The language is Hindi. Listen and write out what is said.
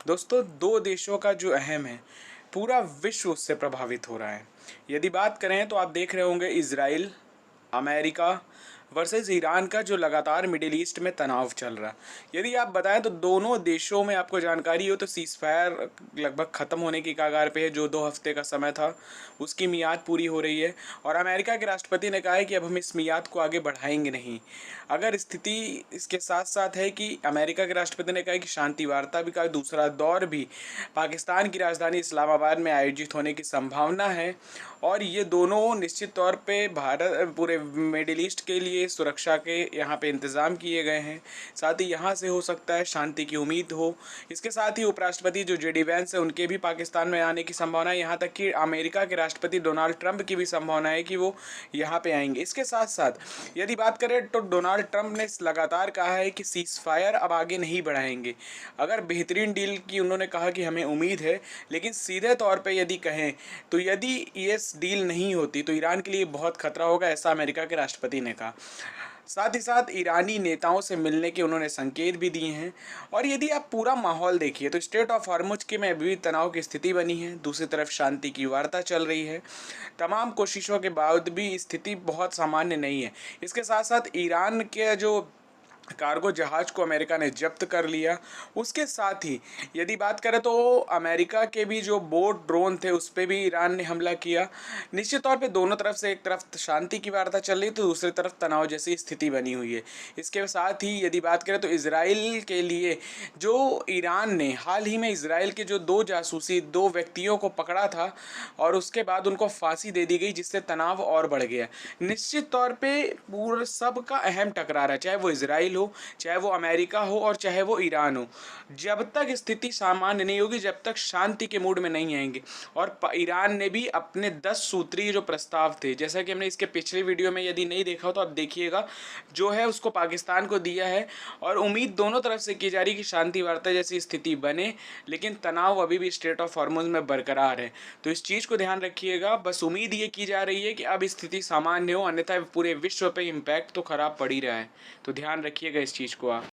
दोस्तों, दो देशों का जो अहम है, पूरा विश्व उससे प्रभावित हो रहा है। यदि बात करें तो आप देख रहे होंगे इज़राइल, अमेरिका वर्सेस ईरान का जो लगातार मिडिल ईस्ट में तनाव चल रहा है। यदि आप बताएं तो दोनों देशों में आपको जानकारी हो तो सीज़ फायर लगभग ख़त्म होने की कगार पे है। जो 2 हफ्ते का समय था उसकी मियाद पूरी हो रही है और अमेरिका के राष्ट्रपति ने कहा है कि अब हम इस मियाद को आगे बढ़ाएंगे नहीं। अगर स्थिति इसके साथ साथ है कि अमेरिका के राष्ट्रपति ने कहा है कि शांति वार्ता भी का दूसरा दौर भी पाकिस्तान की राजधानी इस्लामाबाद में आयोजित होने की संभावना है और ये दोनों निश्चित तौर पे भारत पूरे मिडिल ईस्ट के लिए सुरक्षा के यहाँ पे इंतज़ाम किए गए हैं। साथ ही यहाँ से हो सकता है शांति की उम्मीद हो। इसके साथ ही उपराष्ट्रपति जो जेडी वैंस है उनके भी पाकिस्तान में आने की संभावना है। यहाँ तक कि अमेरिका के राष्ट्रपति डोनाल्ड ट्रंप की भी संभावना है कि वो यहाँ पे आएंगे। इसके साथ साथ यदि बात करें तो डोनाल्ड ट्रंप ने लगातार कहा है कि सीज़ फायर अब आगे नहीं बढ़ाएंगे। अगर बेहतरीन डील की उन्होंने कहा कि हमें उम्मीद है, लेकिन सीधे तौर पे यदि कहें तो यदि ये डील नहीं होती तो ईरान के लिए बहुत खतरा होगा, ऐसा अमेरिका के राष्ट्रपति ने कहा। साथ ही साथ ईरानी नेताओं से मिलने के उन्होंने संकेत भी दिए हैं। और यदि आप पूरा माहौल देखिए तो स्ट्रेट ऑफ हॉर्मुज के में अभी तनाव की स्थिति बनी है, दूसरी तरफ शांति की वार्ता चल रही है। तमाम कोशिशों के बावजूद भी स्थिति बहुत सामान्य नहीं है। इसके साथ साथ ईरान के जो कार्गो जहाज को अमेरिका ने जब्त कर लिया। उसके साथ ही यदि बात करें तो अमेरिका के भी जो बोट ड्रोन थे उस पर भी ईरान ने हमला किया। निश्चित तौर पे दोनों तरफ से एक तरफ शांति की वार्ता चल रही है तो दूसरी तरफ तनाव जैसी स्थिति बनी हुई है। इसके साथ ही यदि बात करें तो इसराइल के लिए जो ईरान ने हाल ही में इसराइल के जो दो व्यक्तियों को पकड़ा था और उसके बाद उनको फांसी दे दी गई, जिससे तनाव और बढ़ गया। निश्चित तौर पे पूरा सबका अहम टकरार है, चाहे वो इसराइल हो, चाहे वो अमेरिका हो और चाहे वो ईरान हो। जब तक स्थिति सामान्य नहीं होगी, जब तक शांति के मूड में नहीं आएंगे। और ईरान ने भी अपने 10 सूत्रीय जो प्रस्ताव थे, जैसा कि हमने इसके पिछले वीडियो में यदि नहीं देखा हो तो आप देखिएगा, जो है उसको पाकिस्तान को दिया है। और उम्मीद दोनों तरफ से की जा रही कि शांति वार्ता जैसी स्थिति बने, लेकिन तनाव अभी भी स्ट्रेट ऑफ हॉर्मुज में बरकरार है। तो इस चीज़ को ध्यान रखिएगा। बस उम्मीद ये की जा रही है कि अब स्थिति सामान्य हो, अन्यथा पूरे विश्व पे इम्पैक्ट तो खराब पड़ ही रहा है। तो ध्यान रखिएगा इस चीज़ को आप।